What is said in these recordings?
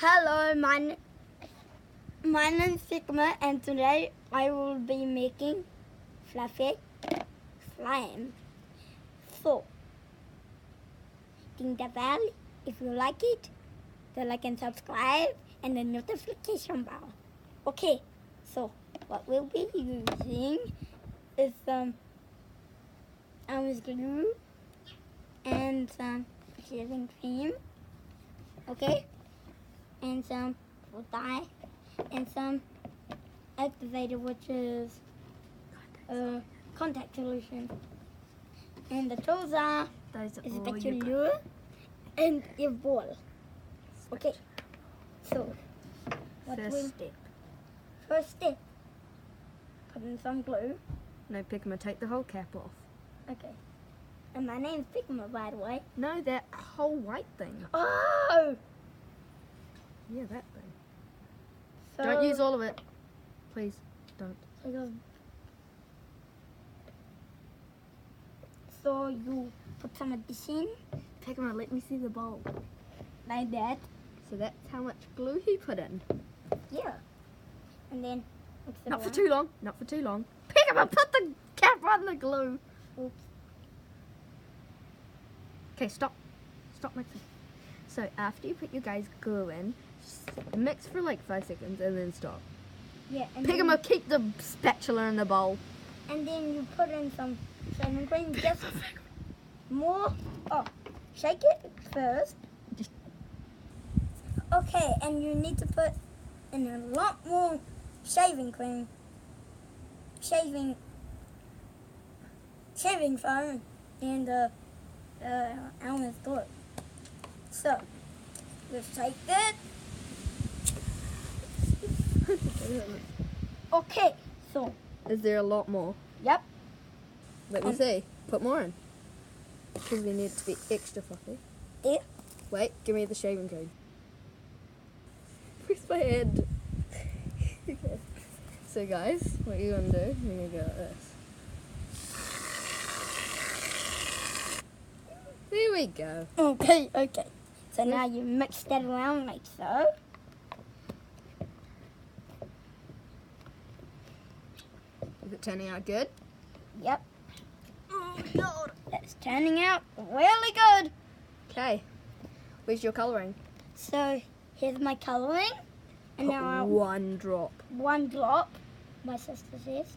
Hello, my name is Sigma, and today I will be making fluffy slime. So, ding the bell if you like it, the like and subscribe, and the notification bell. Okay, so what we'll be using is some glue and some shaving cream. Okay. And some dye, and some activator, which is contact solution. And the tools are is spatula and a ball. Okay, so first step, put in some glue. No, Pigma, take the whole cap off. Okay, and my name's Pigma, by the way. No, that whole white thing. Oh! Yeah, that thing. So, Don't use all of it. Please, don't. So you put some of this in. Pigma, let me see the bowl. Like that. So that's how much glue he put in. Yeah. And then mix it Not for around. too long. Not for too long. Pigma, put the cap on the glue. Oops. Okay, stop. Stop mixing. So after you put your guys' glue in, mix for like 5 seconds and then stop. Yeah. And Pigma, keep the spatula in the bowl. then you put in some shaving cream. Just more. Oh, shake it first. Okay, and you need to put in a lot more shaving cream. Shaving foam in the almond glue. So, let's take it. Okay, so, Is there a lot more? yep. Let me see. Put more in. Because we need it to be extra fluffy. There. Wait, give me the shaving cream. Where's my hand? Okay. So guys, what you're going to do, you're going to go like this. There we go. Okay. So now you mix that around like so. Is it turning out good? Yep. Oh my god. That's turning out really good. Okay. Where's your colouring? So here's my colouring. And Put now one drop. one drop. My sister says.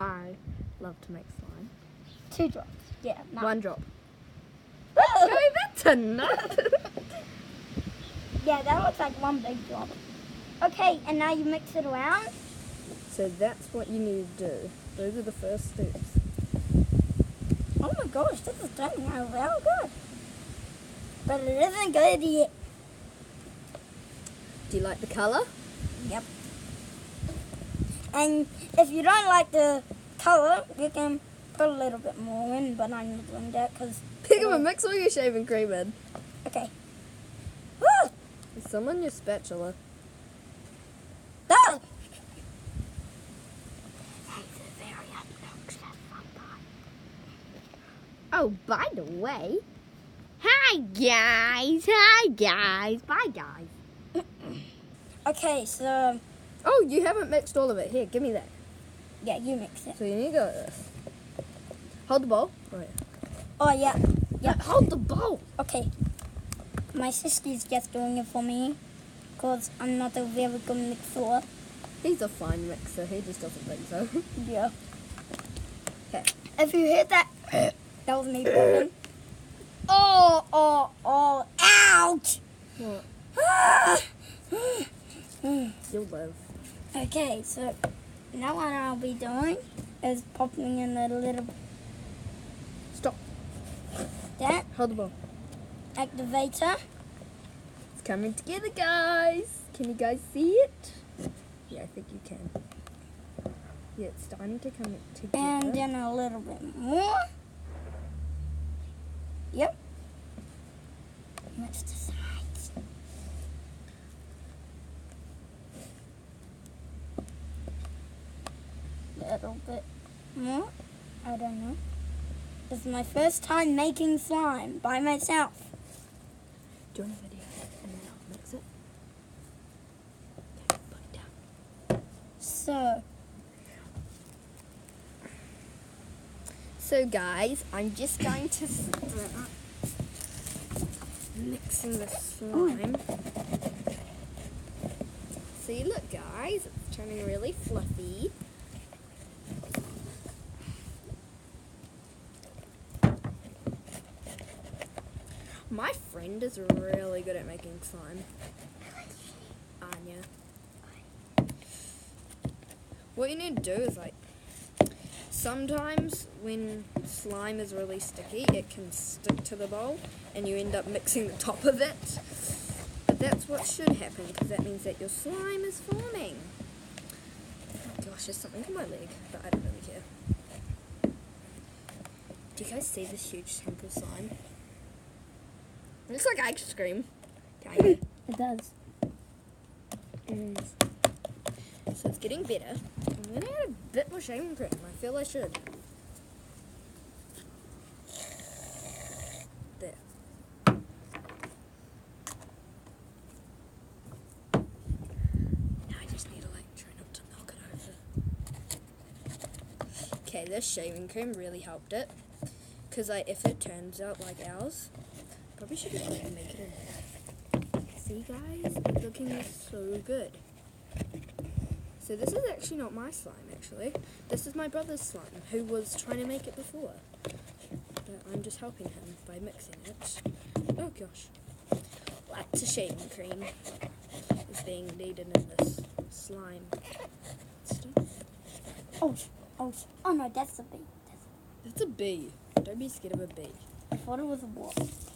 I love to make slime. 2 drops. Yeah. No. One drop. Oh! Okay, that's enough. Yeah, that looks like one big drop. Okay, and now you mix it around. So that's what you need to do. Those are the first steps. Oh my gosh, this is turning out real good. But it isn't good yet. Do you like the colour? Yep. And if you don't like the colour, you can put a little bit more in, but I'm not doing that because... Pigma, mix all your shaving cream in. Okay. Woo! There's some on your spatula. Ah! Oh, by the way. Hi guys. Bye guys. Okay, so... Oh, you haven't mixed all of it. Here, give me that. Yeah, you mix it. So you need to go like this. Hold the bowl. Oh, yeah. Oh, yeah. Yeah, hold the bowl. Okay. My sister's just doing it for me because I'm not a very good mixer. He's a fine mixer. He just doesn't think so. Yeah. Okay. If you hear that, that was me falling. Oh, ouch! What? Ah! You'll live. Okay, so now what I'll be doing is popping in a little Stop. that Hold the bowl. activator. It's coming together, guys. Can you guys see it? Yeah, I think you can. Yeah, it's starting to come together. And then a little bit more. Yep. Mix the sides. Little bit more. I don't know. This is my first time making slime by myself. Do you want a video and then I'll mix it? So guys, I'm just going to start mixing the slime. See, look guys, it's turning really fluffy. My friend is really good at making slime. Anya. What you need to do is sometimes when slime is really sticky, it can stick to the bowl and you end up mixing the top of it. But that's what should happen, because that means that your slime is forming. Oh gosh, there's something in my leg, but I don't really care. Do you guys see this huge chunk of slime? It looks like ice cream. Kinda. It does. It is. So it's getting better. I'm gonna add a bit more shaving cream. I feel I should. There. Now I just need to try not to knock it over. Okay, this shaving cream really helped it. Because if it turns out like ours, probably should make it in there. See guys, it's looking so good. So this is actually not my slime, actually. This is my brother's slime, who was trying to make it before. But I'm just helping him by mixing it. Oh gosh. Lots of shaving cream is being needed in this slime stuff. Oh no, that's a bee. That's a bee. Don't be scared of a bee. I thought it was a wasp.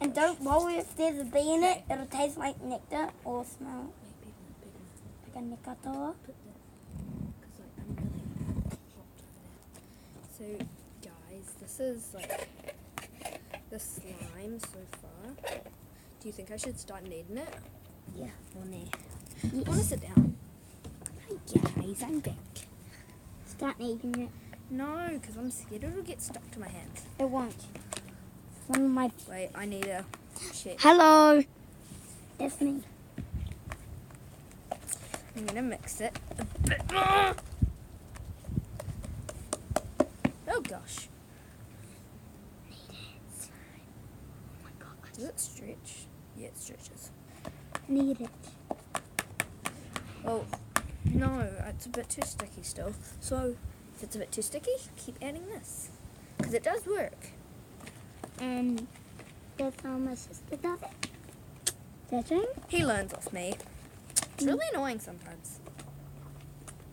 And don't worry if there's a bee in it, it'll taste like nectar or smell like a nectar. So guys, this is the slime so far. Do you think I should start kneading it? Yeah. Or nah? I want to sit down. Hi guys, I'm back. Start eating it. No, because I'm scared it'll get stuck to my hands. It won't. One of my... Wait, I need a check. Hello. That's me. I'm going to mix it a bit more. Oh gosh. Oh my god. Does it stretch? Yeah, it stretches. Need it. Oh, no, it's a bit too sticky still. So, if it's a bit too sticky, keep adding this. Because it does work. And that's how my sister does it. That's right. He learns off me. It's really annoying sometimes.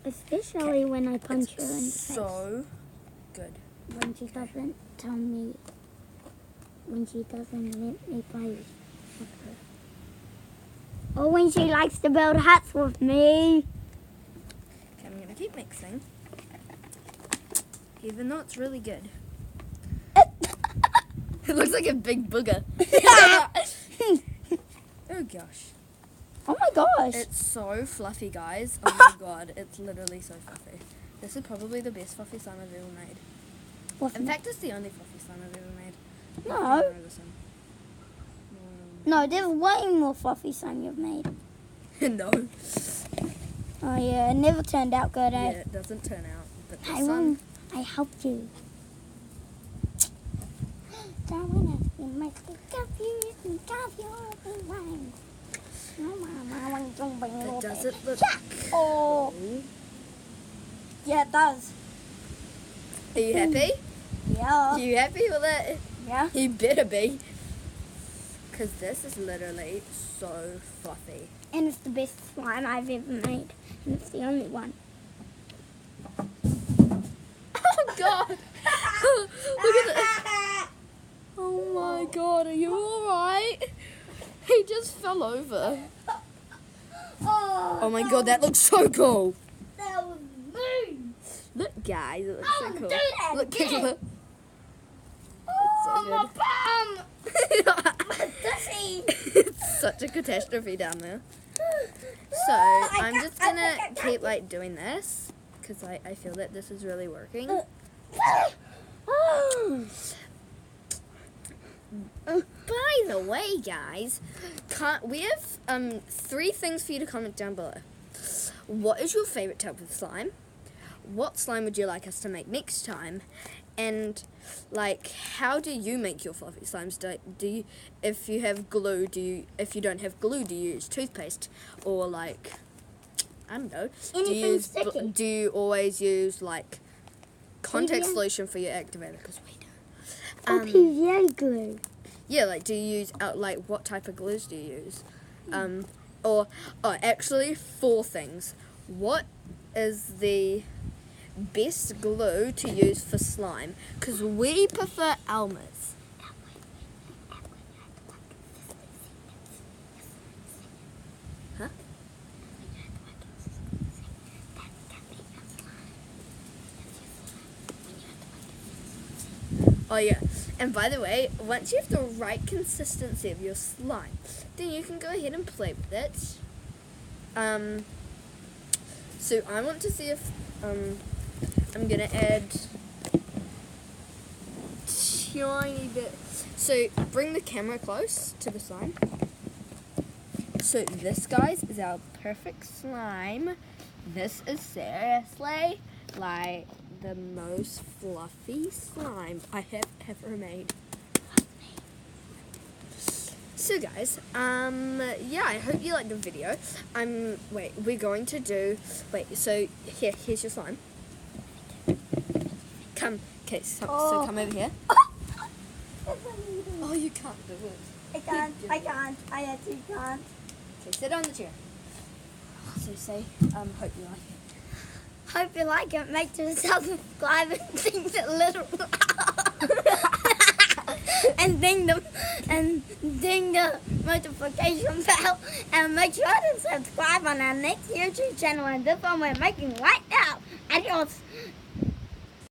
Especially when I punch her in the face. So good. When she doesn't tell me, when she doesn't let me play with her. Or when she likes to build huts with me. Okay, I'm going to keep mixing. Even though it's really good. It looks like a big booger. Oh gosh. Oh my gosh. It's so fluffy, guys. Oh my god, it's literally so fluffy. This is probably the best fluffy slime I've ever made. In fact, it's the only fluffy slime I've ever made. No. No, there's way more fluffy slime you've made. No. Oh yeah, it never turned out good, Yeah, eh? it doesn't turn out. But this I one, won. I helped you. it doesn't look Oh, cool. yeah, it does. Are you happy? Yeah. You happy with it? Yeah. You better be. Because this is literally so fluffy. And it's the best slime I've ever made. And it's the only one. Oh god! Look at it! Oh my god, are you alright? He just fell over. Oh my god, that looks so cool! That was me! Look guys, it looks so cool. Do that Look, again. look. Oh, my bum! It's such a catastrophe down there. So, I'm just gonna keep doing this because I feel that this is really working. By the way, guys, we have 3 things for you to comment down below. what is your favorite type of slime? What slime would you like us to make next time? And like, how do you make your fluffy slimes? Do you, if you have glue, if you don't have glue, do you use toothpaste? Or like, I don't know, do you always use like contact solution for your activator? Because we do. Or PVA glue. Yeah, like, do you use, like, what type of glues do you use? Or actually, 4 things. What is the best glue to use for slime? Because we prefer Elmer's. Huh? Oh yeah, and by the way, once you have the right consistency of your slime, then you can go ahead and play with it. So I want to see if I'm gonna add tiny bit. So bring the camera close to the slime. So this, guys, is our perfect slime. This is seriously like the most fluffy slime I have ever made. So guys, yeah, I hope you liked the video. We're going to do, so here's your slime. Come, okay, so come over here. Oh, you can't do it. I can't, I actually can't. Okay, sit on the chair. So say, hope you like it. Hope you like it. Make sure to subscribe and ding the little and ding the notification bell, and make sure to subscribe on our next YouTube channel. And this one we're making right now. Adios.